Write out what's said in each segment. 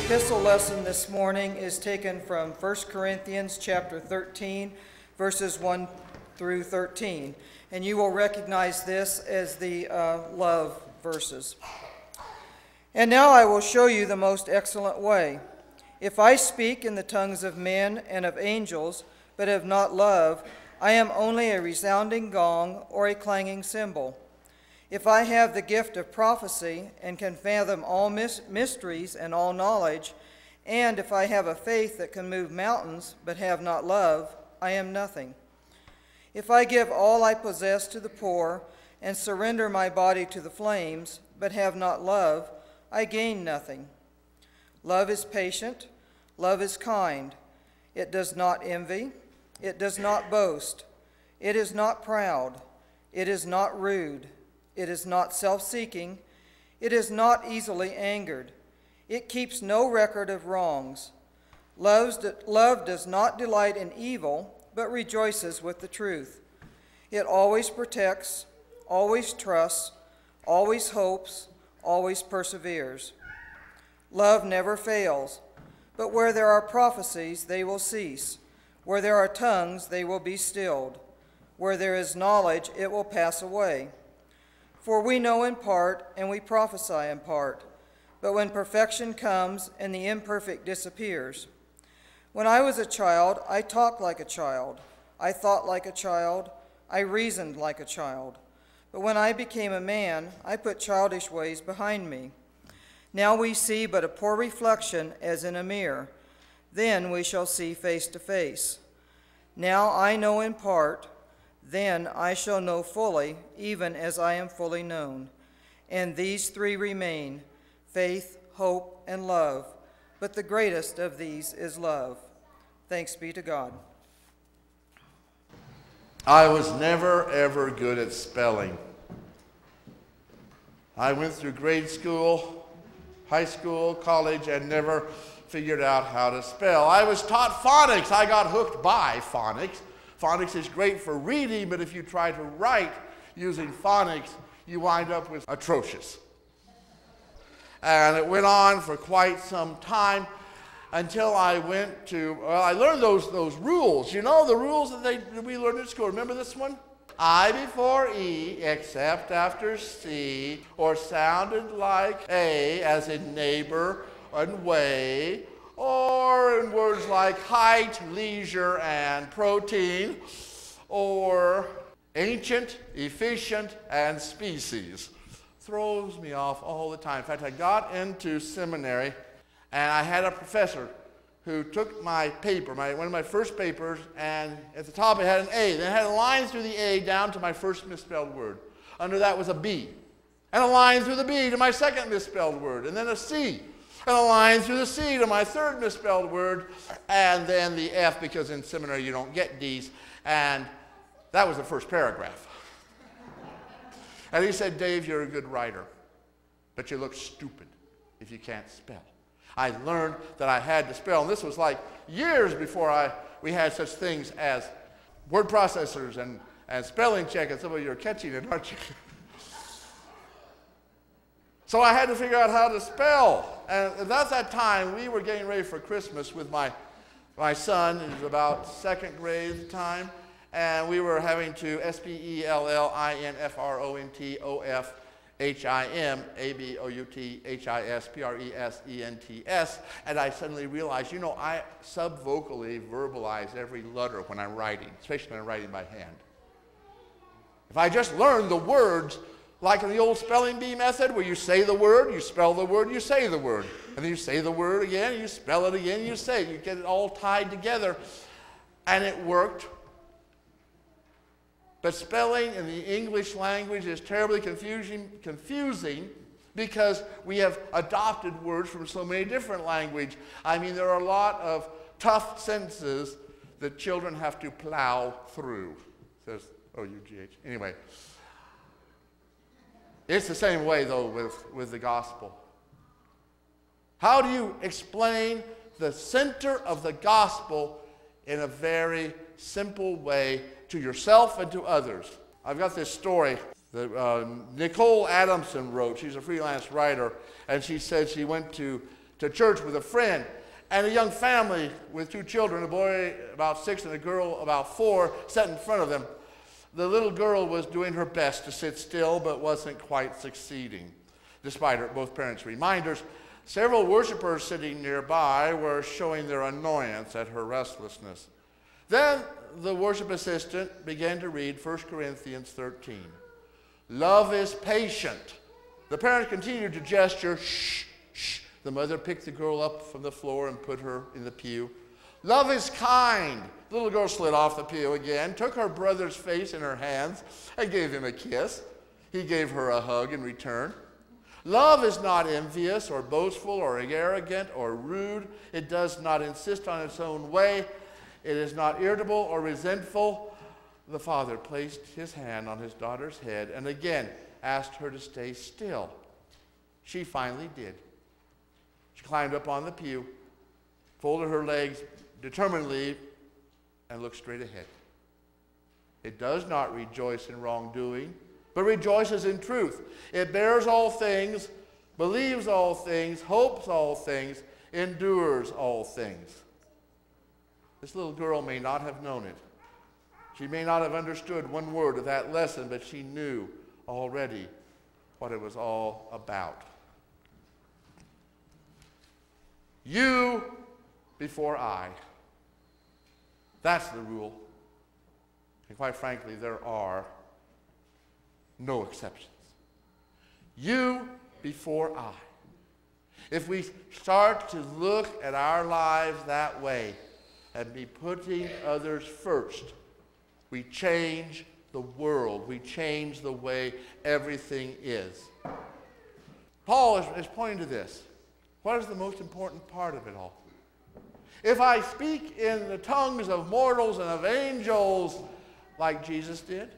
epistle lesson this morning is taken from 1 Corinthians chapter 13, verses 1 through 13. And you will recognize this as the love verses. And now I will show you the most excellent way. If I speak in the tongues of men and of angels, but have not love, I am only a resounding gong or a clanging cymbal. If I have the gift of prophecy and can fathom all mysteries and all knowledge, and if I have a faith that can move mountains but have not love, I am nothing. If I give all I possess to the poor and surrender my body to the flames but have not love, I gain nothing. Love is patient, love is kind. It does not envy, it does not boast, it is not proud, it is not rude. It is not self-seeking. It is not easily angered. It keeps no record of wrongs. Love does not delight in evil, but rejoices with the truth. It always protects, always trusts, always hopes, always perseveres. Love never fails, but where there are prophecies, they will cease. Where there are tongues, they will be stilled. Where there is knowledge, it will pass away. For we know in part, and we prophesy in part. But when perfection comes and the imperfect disappears. When I was a child, I talked like a child. I thought like a child. I reasoned like a child. But when I became a man, I put childish ways behind me. Now we see but a poor reflection as in a mirror. Then we shall see face to face. Now I know in part. Then I shall know fully, even as I am fully known. And these three remain, faith, hope, and love. But the greatest of these is love. Thanks be to God. I was never, ever good at spelling. I went through grade school, high school, college, and never figured out how to spell. I was taught phonics. I got hooked by phonics. Phonics is great for reading, but if you try to write using phonics, you wind up with atrocious. And it went on for quite some time until I went to, well, I learned those rules. You know, the rules that we learned at school. Remember this one? I before E, except after C, or sounded like A, as in neighbor and way, or in words like height, leisure, and protein, or ancient, efficient, and species. Throws me off all the time. In fact, I got into seminary, and I had a professor who took my paper, one of my first papers, and at the top it had an A. Then it had a line through the A down to my first misspelled word. Under that was a B. And a line through the B to my second misspelled word, and then a C. And a line through the C to my third misspelled word, and then the F, because in seminary you don't get D's. And that was the first paragraph. And he said, Dave, you're a good writer, but you look stupid if you can't spell. I learned that I had to spell, and this was like years before we had such things as word processors and spelling check, and some of you are catching it, aren't you? So I had to figure out how to spell. And at that time, we were getting ready for Christmas with my son, who was about second grade at the time, and we were having to spellinfrofhim, and I suddenly realized, you know, I subvocally verbalize every letter when I'm writing, especially when I'm writing by hand. If I just learned the words, like in the old spelling bee method, where you say the word, you spell the word, you say the word. And then you say the word again, you spell it again, you say it. You get it all tied together. And it worked. But spelling in the English language is terribly confusing because we have adopted words from so many different languages. I mean, there are a lot of tough sentences that children have to plow through. Says O-U-G-H. Anyway. It's the same way, though, with the gospel. How do you explain the center of the gospel in a very simple way to yourself and to others? I've got this story that Nicole Adamson wrote. She's a freelance writer, and she said she went to to church with a friend, and a young family with 2 children, a boy about 6 and a girl about 4, sat in front of them. The little girl was doing her best to sit still, but wasn't quite succeeding. Despite both parents' reminders, several worshipers sitting nearby were showing their annoyance at her restlessness. Then the worship assistant began to read 1 Corinthians 13. Love is patient. The parent continued to gesture, shh, shh. The mother picked the girl up from the floor and put her in the pew. Love is kind. The little girl slid off the pew again, took her brother's face in her hands, and gave him a kiss. He gave her a hug in return. Love is not envious or boastful or arrogant or rude. It does not insist on its own way. It is not irritable or resentful. The father placed his hand on his daughter's head and again asked her to stay still. She finally did. She climbed up on the pew, folded her legs determinedly, and looked straight ahead. It does not rejoice in wrongdoing, but rejoices in truth. It bears all things, believes all things, hopes all things, endures all things. This little girl may not have known it. She may not have understood one word of that lesson, but she knew already what it was all about. You before I. That's the rule. And quite frankly, there are no exceptions. You before I. If we start to look at our lives that way and be putting others first, we change the world. We change the way everything is. Paul is pointing to this. What is the most important part of it all? If I speak in the tongues of mortals and of angels like Jesus did,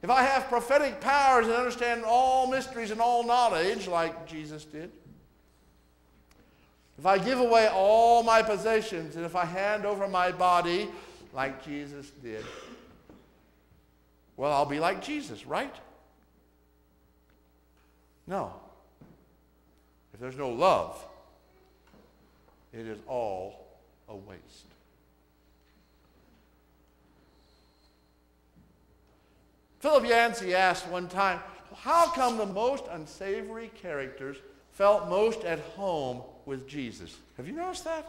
if I have prophetic powers and understand all mysteries and all knowledge like Jesus did, if I give away all my possessions and if I hand over my body like Jesus did, well, I'll be like Jesus, right? No. If there's no love, it is all a waste. Philip Yancey asked one time, how come the most unsavory characters felt most at home with Jesus? Have you noticed that?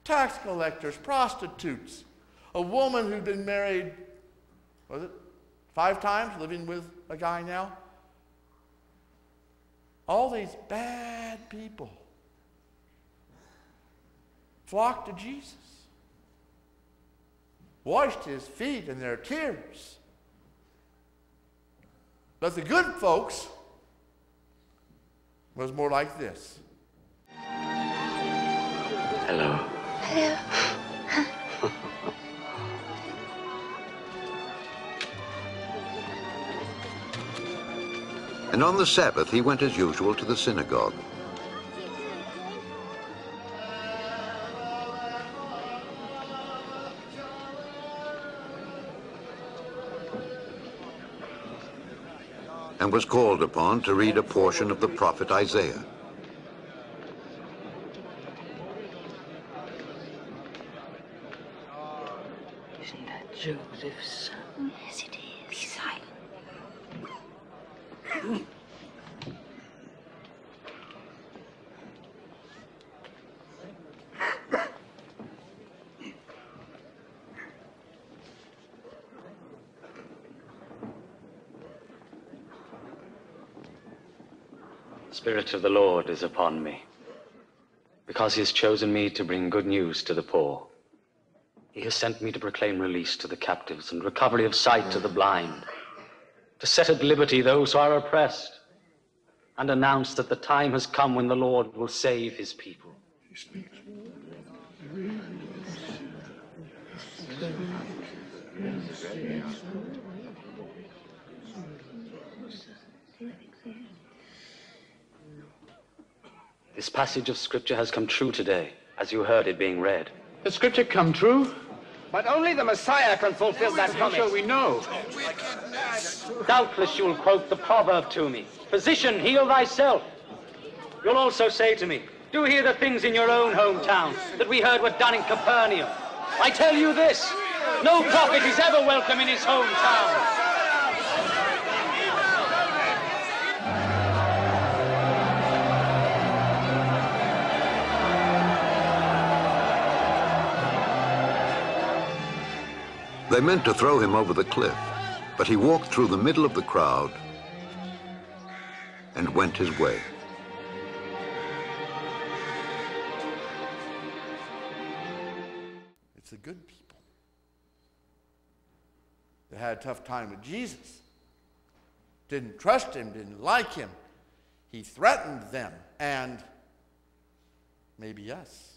Tax collectors, prostitutes, a woman who'd been married, was it 5 times, living with a guy now? All these bad people flocked to Jesus, washed his feet in their tears. But the good folks was more like this. Hello. Hello. And on the Sabbath he went as usual to the synagogue. And was called upon to read a portion of the prophet Isaiah. Isn't that Joseph's son? Yes, it is. Be silent. The Spirit of the Lord is upon me, because he has chosen me to bring good news to the poor. He has sent me to proclaim release to the captives and recovery of sight to the blind, to set at liberty those who are oppressed, and announce that the time has come when the Lord will save his people. This passage of Scripture has come true today, as you heard it being read. The Scripture come true? But only the Messiah can fulfill that promise. So we know. Yes, doubtless you'll quote the proverb to me. Physician, heal thyself. You'll also say to me, do hear the things in your own hometown that we heard were done in Capernaum. I tell you this, no prophet is ever welcome in his hometown. They meant to throw him over the cliff, but he walked through the middle of the crowd and went his way. It's the good people that had a tough time with Jesus. Didn't trust him, didn't like him. He threatened them and maybe us.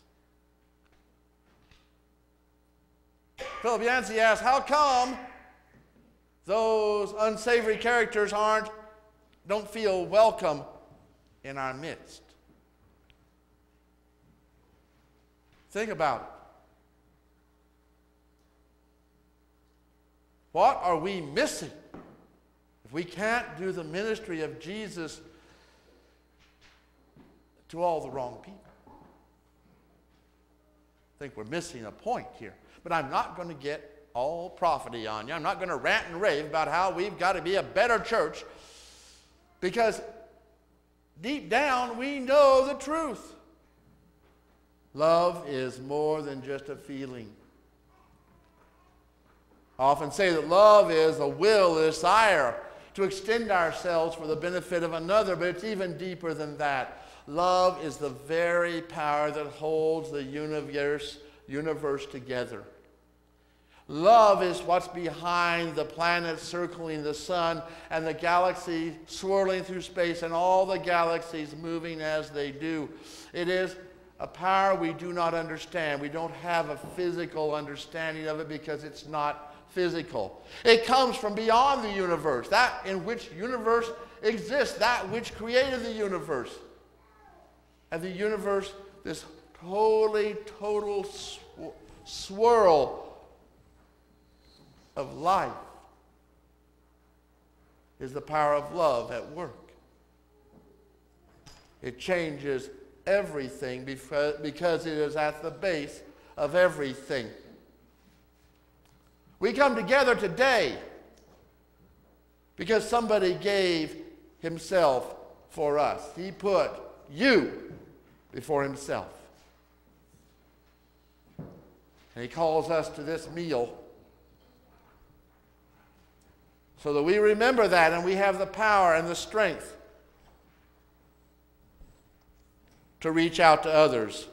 Philip Yancey asks, how come those unsavory characters don't feel welcome in our midst? Think about it. What are we missing if we can't do the ministry of Jesus to all the wrong people? I think we're missing a point here. But I'm not going to get all prophety on you. I'm not going to rant and rave about how we've got to be a better church, because deep down we know the truth. Love is more than just a feeling. I often say that love is a will, a desire to extend ourselves for the benefit of another, but it's even deeper than that. Love is the very power that holds the universe together. Love is what's behind the planets circling the sun and the galaxy swirling through space and all the galaxies moving as they do. It is a power we do not understand. We don't have a physical understanding of it because it's not physical. It comes from beyond the universe, that in which universe exists, that which created the universe. And the universe, this total swirl of life, is the power of love at work. It changes everything because it is at the base of everything. We come together today because somebody gave himself for us. He put you before himself. And he calls us to this meal so that we remember that and we have the power and the strength to reach out to others